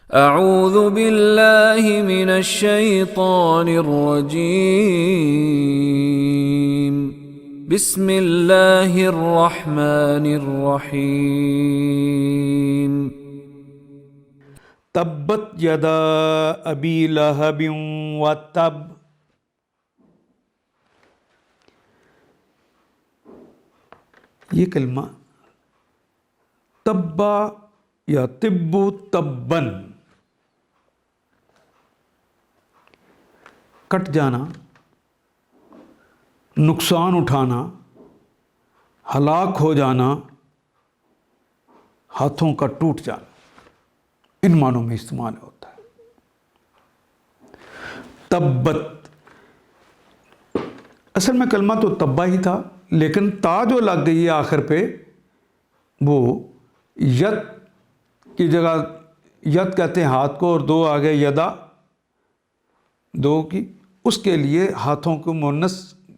اعوذ باللہ من الشیطان الرجیم بسم اللہ الرحمن الرحیم تبت یدا ابی لہب وتب۔ یہ کلمہ تبا یا طب تبن، کٹ جانا، نقصان اٹھانا، ہلاک ہو جانا، ہاتھوں کا ٹوٹ جانا، ان معنوں میں استعمال ہوتا ہے۔ تبت، اصل میں کلمہ تو تبا ہی تھا، لیکن تا جو لگ گئی ہے آخر پہ، وہ ید کی جگہ ید کہتے ہیں ہاتھ کو، اور دو آگے یدا، دو کی، اس کے لیے ہاتھوں کو مؤنث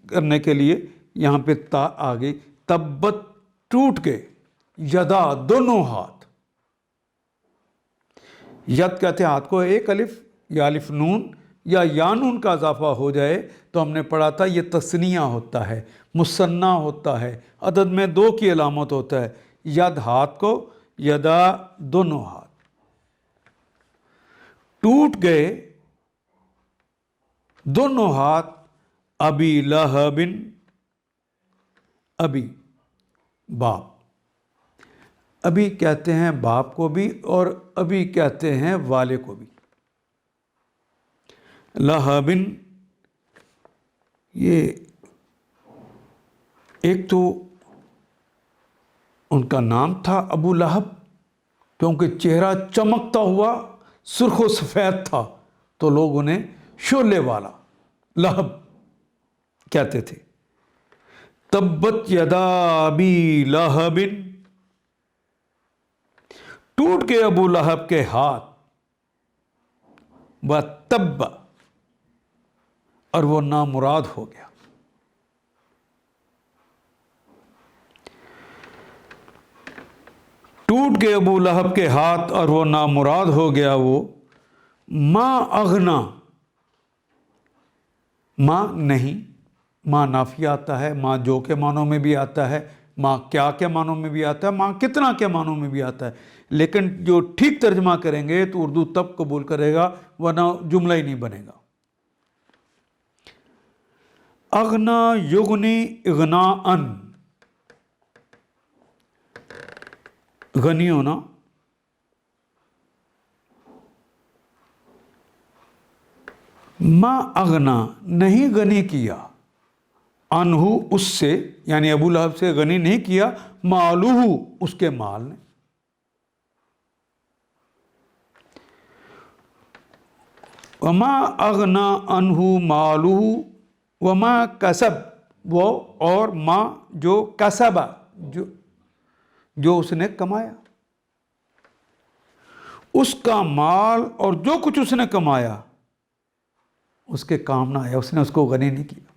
کرنے کے لیے یہاں پہ تا آ گئی۔ تبت، ٹوٹ گئے، یدا، دونوں ہاتھ۔ ید کہتے ہیں ہاتھ کو، ایک الف یا الف نون یا نون کا اضافہ ہو جائے تو ہم نے پڑھا تھا یہ تثنیہ ہوتا ہے، مثنیٰ ہوتا ہے، عدد میں دو کی علامت ہوتا ہے۔ ید ہاتھ کو، یدا دونوں ہاتھ۔ ٹوٹ گئے دونوں ہاتھ ابی لہب، ابی باپ، ابی کہتے ہیں باپ کو بھی اور ابی کہتے ہیں والے کو بھی۔ لہب، یہ ایک تو ان کا نام تھا ابو لہب، کیونکہ چہرہ چمکتا ہوا سرخ و سفید تھا تو لوگ انہیں شعلے والا لہب کہتے تھے۔ تبت یدا ابی لہب، ٹوٹ گئے ابو لہب کے ہاتھ، وتب، اور وہ نامراد ہو گیا۔ ٹوٹ گئے ابو لہب کے ہاتھ اور وہ نامراد ہو گیا۔ وہ ما اغنا، ما نہیں، ما نافیہ آتا ہے، ما جو کے معنوں میں بھی آتا ہے، ما کیا کے معنوں میں بھی آتا ہے، ما کتنا کے معنوں میں بھی آتا ہے، لیکن جو ٹھیک ترجمہ کریں گے تو اردو تب قبول کرے گا، ورنہ جملہ ہی نہیں بنے گا۔ اغنا یغنی اغناءً، غنی ہونا، ما اغنا نہیں غنی کیا، انہو اس سے، یعنی ابو لہب سے غنی نہیں کیا، مالوہ اس کے مال نے۔ وما اغنا انہو مالوہ وما کسب، وہ اور ما جو کسب، جو اس نے کمایا، اس کا مال اور جو کچھ اس نے کمایا اس کے کام نہ آیا، اس نے اس کو غنی نہیں کیا۔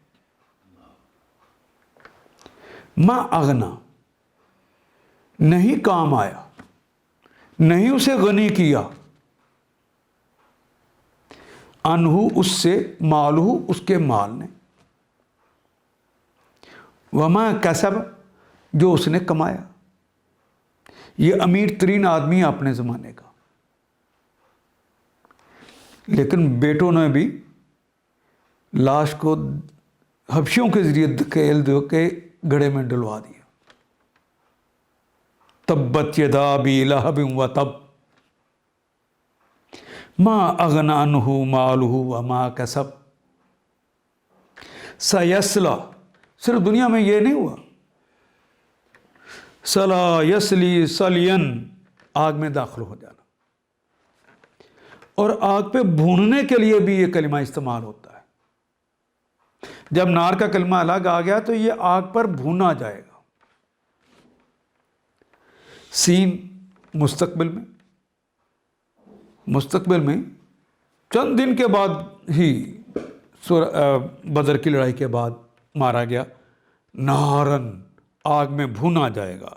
ما اغنا نہیں کام آیا، نہیں اسے غنی کیا، انہو اس سے، مالہ اس کے مال نے، وما کسب جو اس نے کمایا۔ یہ امیر ترین آدمی ہے اپنے زمانے کا، لیکن بیٹوں نے بھی لاش کو حبشیوں کے ذریعے دھکیل دے کے گڑھے میں ڈلوا دیا۔ تبت یدا ابی لہب وتب، ما اغنی عنہ مالہ وما کسب، سیصلی، صرف دنیا میں یہ نہیں ہوا، صلا یصلی صلین، آگ میں داخل ہو جانا، اور آگ پہ بھوننے کے لیے بھی یہ کلمہ استعمال ہوتا ہے۔ جب نار کا کلمہ الگ آ گیا تو یہ آگ پر بھونا جائے گا۔ سین مستقبل میں چند دن کے بعد ہی بدر کی لڑائی کے بعد مارا گیا۔ نارن، آگ میں بھونا جائے گا،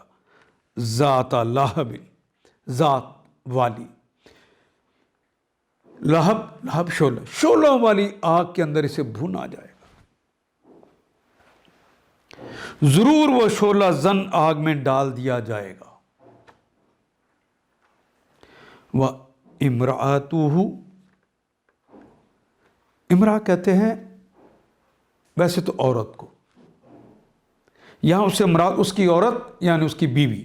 ذات لہب، ذات والی، لہب، لہب شعلہ، شعلوں والی آگ کے اندر اسے بھونا جائے گا۔ ضرور وہ شعلہ زن آگ میں ڈال دیا جائے گا۔ وَإِمْرَأَتُهُ، امرأہ کہتے ہیں ویسے تو عورت کو، یہاں اس سے مراد اس کی عورت یعنی اس کی بیوی۔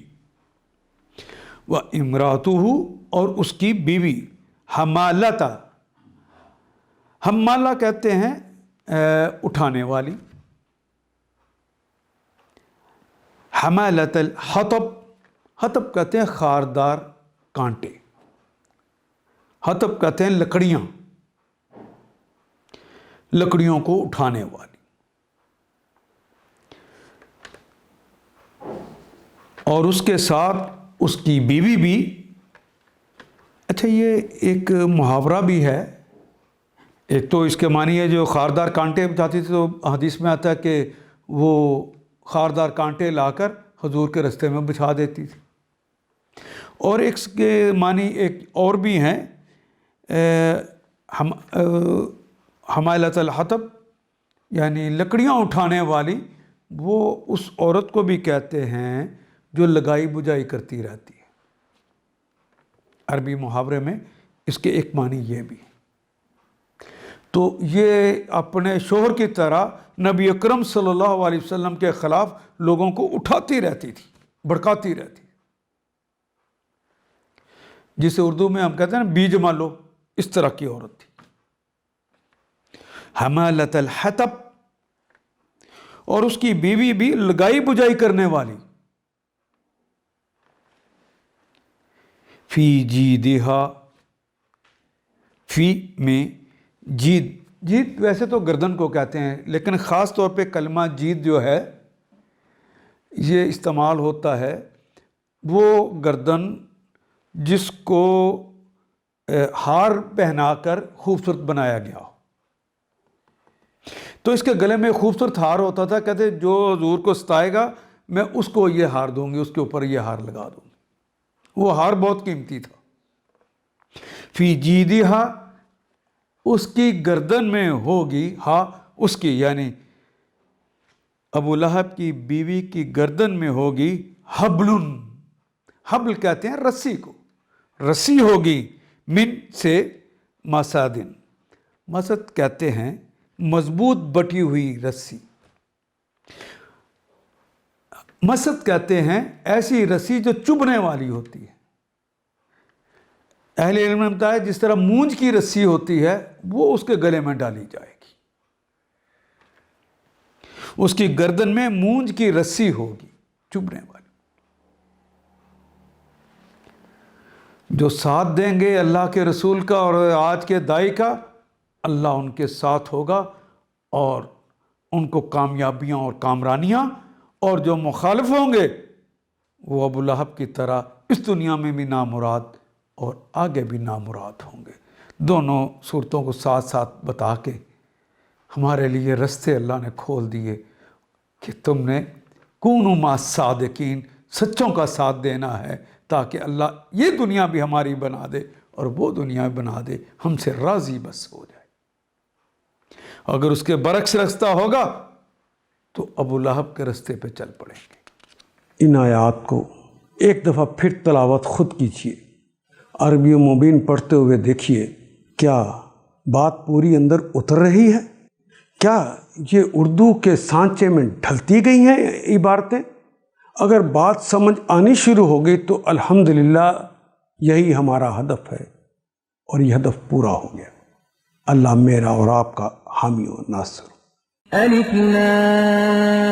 وَإِمْرَأَتُهُ، اور اس کی بیوی، حمالتا، حمالہ کہتے ہیں اٹھانے والی، حمالت الحطب، حطب کہتے ہیں خاردار کانٹے، حطب کہتے ہیں لکڑیاں، لکڑیوں کو اٹھانے والی۔ اور اس کے ساتھ اس کی بیوی بھی۔ اچھا، یہ ایک محاورہ بھی ہے، ایک تو اس کے معنی ہے جو خاردار کانٹے بچاتی تھی، تو حدیث میں آتا ہے کہ وہ خاردار کانٹے لا کر حضور کے رستے میں بچھا دیتی تھی، اور ایک کے معنی ایک اور بھی ہیں، حمالت الحطب یعنی لکڑیاں اٹھانے والی، وہ اس عورت کو بھی کہتے ہیں جو لگائی بجائی کرتی رہتی ہے۔ عربی محاورے میں اس کے ایک معنی یہ بھی ہے۔ تو یہ اپنے شوہر کی طرح نبی اکرم صلی اللہ علیہ وسلم کے خلاف لوگوں کو اٹھاتی رہتی تھی، بھڑکاتی رہتی، جسے اردو میں ہم کہتے ہیں نا بیج مالو، اس طرح کی عورت تھی۔ حمالت الحطب، اور اس کی بیوی بھی لگائی بجائی کرنے والی، فی جیدہا، فی میں جید، جید ویسے تو گردن کو کہتے ہیں، لیکن خاص طور پہ کلمہ جید جو ہے یہ استعمال ہوتا ہے وہ گردن جس کو ہار پہنا کر خوبصورت بنایا گیا ہو۔ تو اس کے گلے میں خوبصورت ہار ہوتا تھا، کہتے جو حضور کو ستائے گا میں اس کو یہ ہار دوں گی، اس کے اوپر یہ ہار لگا دوں گی۔ وہ ہار بہت قیمتی تھا۔ فی جیدہا، اس کی گردن میں ہوگی، ہاں اس کی یعنی ابو لہب کی بیوی کی گردن میں ہوگی حبلن، حبل کہتے ہیں رسی کو، رسی ہوگی، من سے مسادن، مسد کہتے ہیں مضبوط بٹی ہوئی رسی، مسد کہتے ہیں ایسی رسی جو چبھنے والی ہوتی ہے۔ اہل علم نے بتایا جس طرح مونج کی رسی ہوتی ہے وہ اس کے گلے میں ڈالی جائے گی، اس کی گردن میں مونج کی رسی ہوگی چبھنے والی۔ جو ساتھ دیں گے اللہ کے رسول کا اور آج کے داعی کا، اللہ ان کے ساتھ ہوگا اور ان کو کامیابیاں اور کامرانیاں، اور جو مخالف ہوں گے وہ ابو لہب کی طرح اس دنیا میں بھی نامراد اور آگے بھی نامراد ہوں گے۔ دونوں صورتوں کو ساتھ ساتھ بتا کے ہمارے لیے رستے اللہ نے کھول دیے کہ تم نے کونوا مع الصادقین، سچوں کا ساتھ دینا ہے تاکہ اللہ یہ دنیا بھی ہماری بنا دے اور وہ دنیا بنا دے، ہم سے راضی بس ہو جائے۔ اگر اس کے برعکس رستہ ہوگا تو ابو لہب کے رستے پہ چل پڑیں گے۔ ان آیات کو ایک دفعہ پھر تلاوت خود کیجیے، عربی مبین پڑھتے ہوئے دیکھیے کیا بات پوری اندر اتر رہی ہے، کیا یہ اردو کے سانچے میں ڈھلتی گئی ہیں عبارتیں۔ اگر بات سمجھ آنی شروع ہو گئی تو الحمدللہ یہی ہمارا ہدف ہے اور یہ ہدف پورا ہو گیا۔ اللہ میرا اور آپ کا حامی و ناصر۔ الف لام